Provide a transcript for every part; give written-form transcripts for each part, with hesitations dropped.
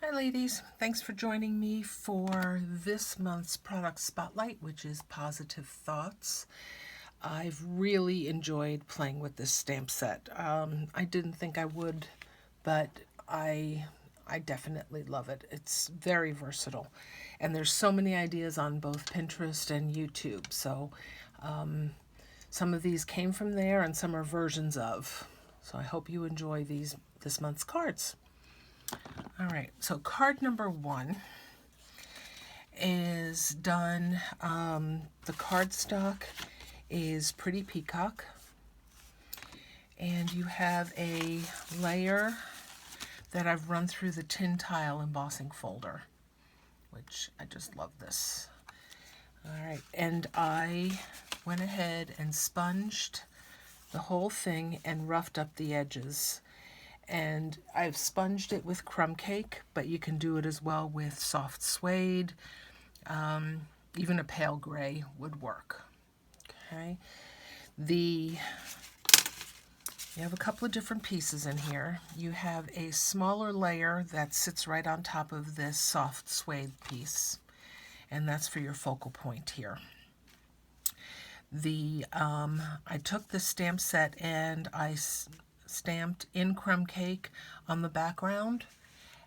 Hi ladies, thanks for joining me for this month's product spotlight, which is Positive Thoughts. I've really enjoyed playing with this stamp set. I didn't think I would, but I definitely love it. It's very versatile, and there's so many ideas on both Pinterest and YouTube. So some of these came from there, and some are versions of. So I hope you enjoy this month's cards. All right, so card number 1 is done. The cardstock is Pretty Peacock, and you have a layer that I've run through the tin tile embossing folder, which I just love this. All right, and I went ahead and sponged the whole thing and roughed up the edges. And I've sponged it with crumb cake, but you can do it as well with soft suede. Even a pale gray would work. Okay. You have a couple of different pieces in here. You have a smaller layer that sits right on top of this soft suede piece, and that's for your focal point here. I took the stamp set and I stamped in crumb cake on the background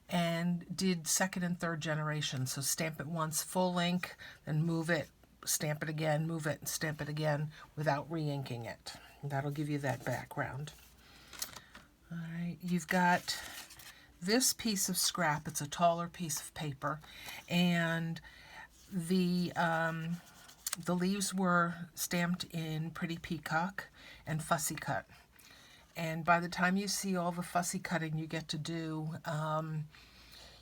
and did second and third generation. So stamp it once full ink, then move it, stamp it again, move it, and stamp it again without re-inking it. That'll give you that background. All right, you've got this piece of scrap. It's a taller piece of paper, and the leaves were stamped in Pretty Peacock and Fussy Cut. And by the time you see all the fussy cutting you get to do,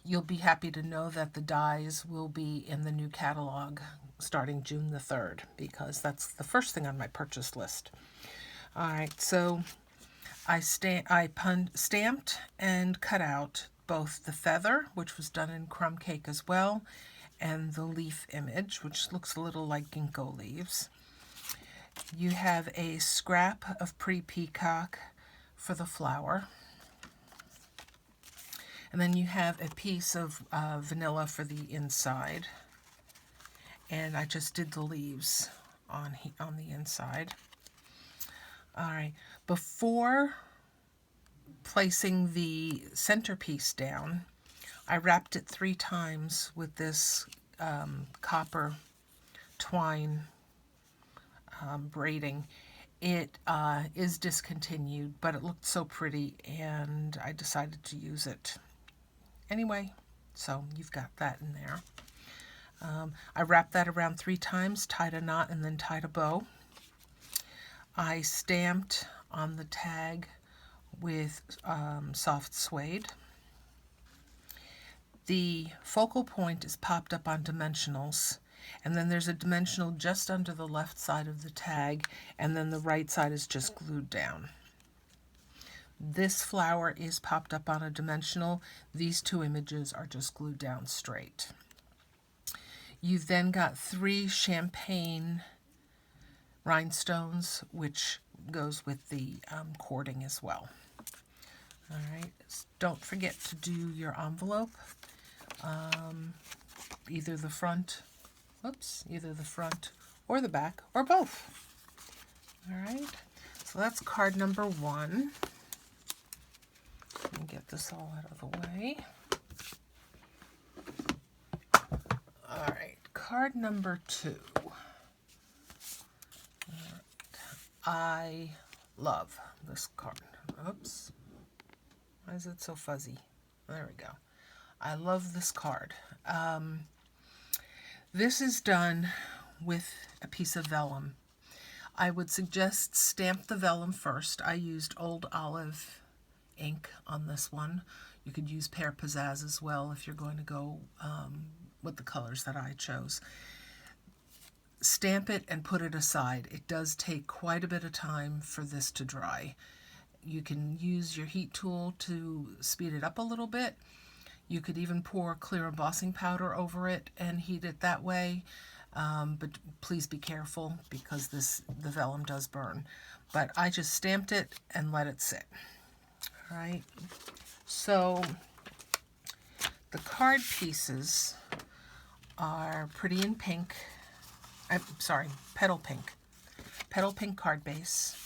you'll be happy to know that the dies will be in the new catalog starting June the 3rd, because that's the first thing on my purchase list. All right, so I stamped and cut out both the feather, which was done in crumb cake as well, and the leaf image, which looks a little like ginkgo leaves. You have a scrap of Pretty Peacock for the flower. And then you have a piece of vanilla for the inside. And I just did the leaves on the inside. All right, before placing the centerpiece down, I wrapped it 3 times with this copper twine braiding. It is discontinued, but it looked so pretty, and I decided to use it anyway. So you've got that in there. I wrapped that around 3 times, tied a knot, and then tied a bow. I stamped on the tag with soft suede. The focal point is popped up on dimensionals, and then there's a dimensional just under the left side of the tag, and then the right side is just glued down. This flower is popped up on a dimensional. These 2 images are just glued down straight. You've then got 3 champagne rhinestones, which goes with the cording as well. All right, don't forget to do your envelope, either the front or the back, or both. All right, so that's card number 1. Let me get this all out of the way. All right, card number 2. I love this card. Oops. Why is it so fuzzy? There we go. I love this card. This is done with a piece of vellum. I would suggest stamp the vellum first. I used Old Olive ink on this one. You could use Pear Pizzazz as well if you're going to go with the colors that I chose. Stamp it and put it aside. It does take quite a bit of time for this to dry. You can use your heat tool to speed it up a little bit. You could even pour clear embossing powder over it and heat it that way. But please be careful, because the vellum does burn. But I just stamped it and let it sit. All right. So The card pieces are Pretty in Pink. I'm sorry, Petal Pink. Petal Pink card base.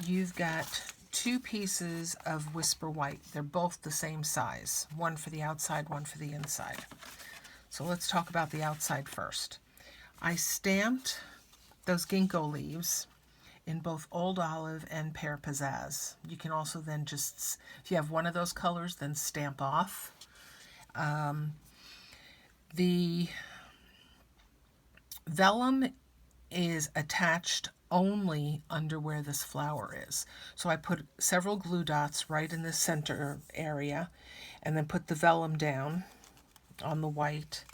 You've got 2 pieces of Whisper White. They're both the same size. One for the outside, one for the inside. So let's talk about the outside first. I stamped those ginkgo leaves in both Old Olive and Pear Pizzazz. You can also then just, if you have one of those colors, then stamp off. The vellum is attached only under where this flower is. So I put several glue dots right in the center area and then put the vellum down on the white.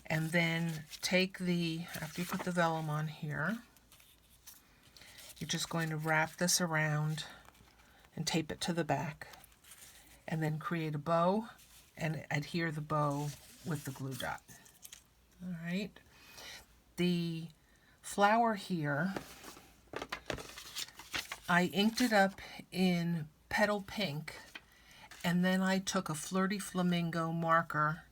And then take after you put the vellum on here, you're just going to wrap this around and tape it to the back. And then create a bow and adhere the bow with the glue dot. All right. The flower here, I inked it up in Petal Pink, and then I took a Flirty Flamingo marker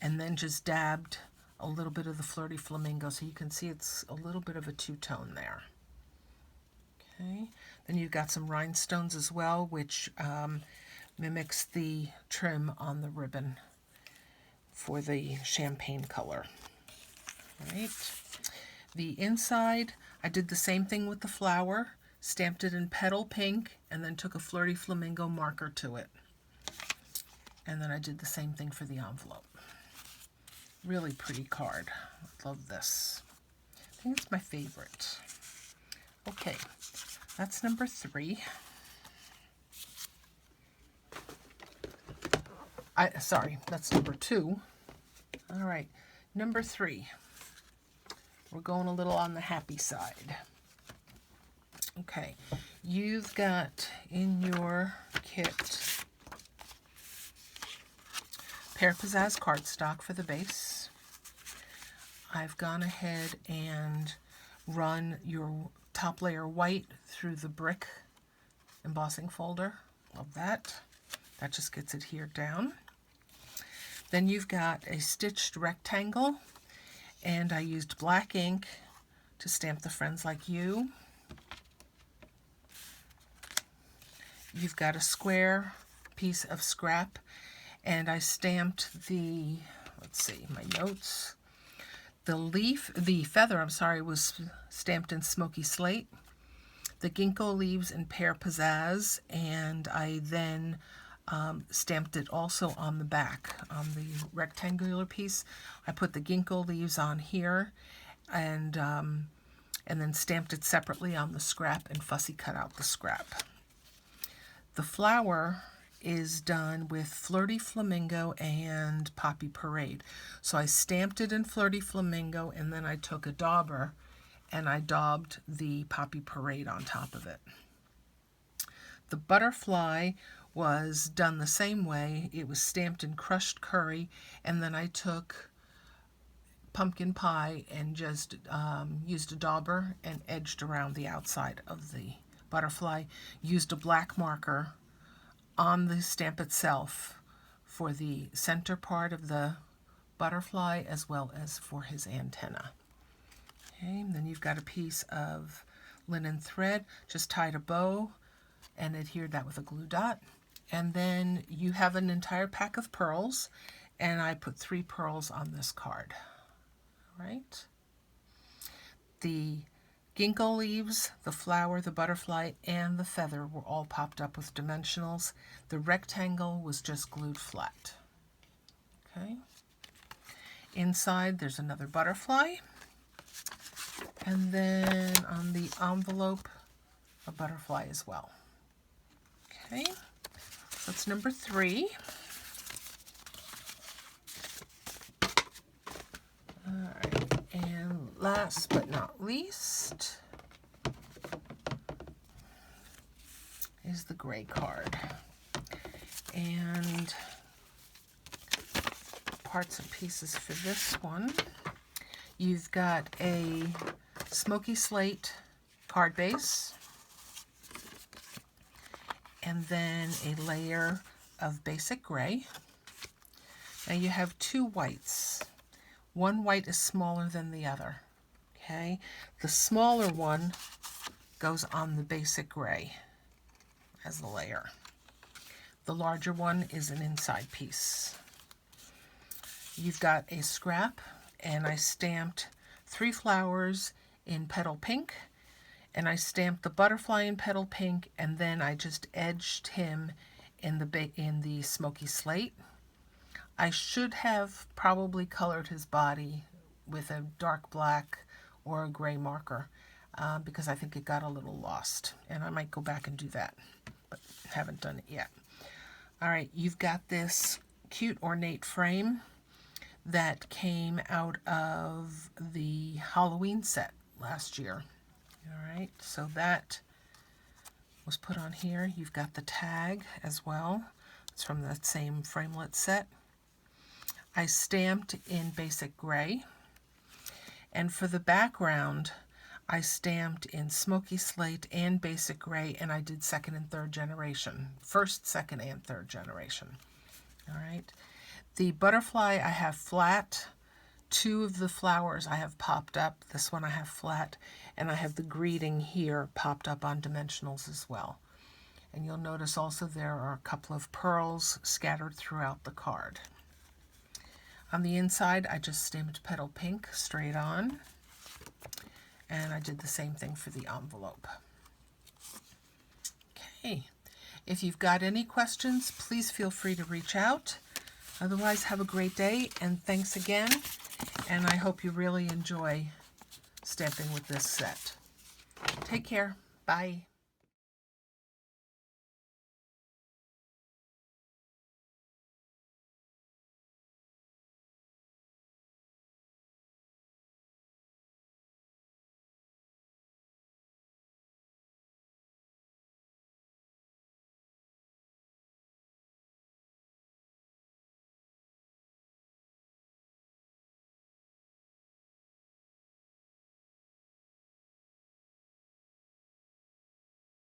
and then just dabbed a little bit of the Flirty Flamingo, so you can see it's a little bit of a two-tone there. Okay, then you've got some rhinestones as well, which mimics the trim on the ribbon for the champagne color. All right. The inside, I did the same thing with the flower, stamped it in Petal Pink, and then took a Flirty Flamingo marker to it. And then I did the same thing for the envelope. Really pretty card. I love this. I think it's my favorite. Okay, that's number 3. Sorry, that's number 2. All right, number 3. We're going a little on the happy side. Okay, you've got in your kit Pear Pizzazz cardstock for the base. I've gone ahead and run your top layer white through the brick embossing folder. Love that. That just gets adhered down. Then you've got a stitched rectangle, and I used black ink to stamp the Friends Like You. You've got a square piece of scrap, and I stamped the, let's see, my notes. The feather, I'm sorry, was stamped in Smoky Slate. The ginkgo leaves in Pear Pizzazz, and I then stamped it also on the back, on the rectangular piece. I put the ginkgo leaves on here, and then stamped it separately on the scrap and fussy cut out the scrap. The flower is done with Flirty Flamingo and Poppy Parade. So I stamped it in Flirty Flamingo, and then I took a dauber and I daubed the Poppy Parade on top of it. The butterfly was done the same way. It was stamped in Crushed Curry, and then I took pumpkin pie and just used a dauber and edged around the outside of the butterfly. Used a black marker on the stamp itself for the center part of the butterfly as well as for his antenna. Okay, and then you've got a piece of linen thread, just tied a bow and adhered that with a glue dot. And then you have an entire pack of pearls, and I put 3 pearls on this card. All right. The ginkgo leaves, the flower, the butterfly, and the feather were all popped up with dimensionals. The rectangle was just glued flat. Okay. Inside, there's another butterfly. And then on the envelope, a butterfly as well. Okay. So that's number 3. All right. And last but not least is the gray card. And parts and pieces for this one. You've got a Smoky Slate card base, and then a layer of basic gray. Now you have two whites. One white is smaller than the other. Okay, the smaller one goes on the basic gray as a layer. The larger one is an inside piece. You've got a scrap, and I stamped 3 flowers in petal pink, and I stamped the butterfly in petal pink, and then I just edged him in the smoky slate. I should have probably colored his body with a dark black or a gray marker because I think it got a little lost, and I might go back and do that, but haven't done it yet. All right, you've got this cute ornate frame that came out of the Halloween set last year. All right, so that was put on here. You've got the tag as well. It's from that same framelit set. I stamped in basic gray. And for the background, I stamped in smoky slate and basic gray, and I did second and third generation. First, second, and third generation. All right. The butterfly I have flat. 2 of the flowers I have popped up. This one I have flat. And I have the greeting here popped up on dimensionals as well. And you'll notice also there are a couple of pearls scattered throughout the card. On the inside, I just stamped petal pink straight on. And I did the same thing for the envelope. Okay. If you've got any questions, please feel free to reach out. Otherwise, have a great day, and thanks again. And I hope you really enjoy stamping with this set. Take care. Bye.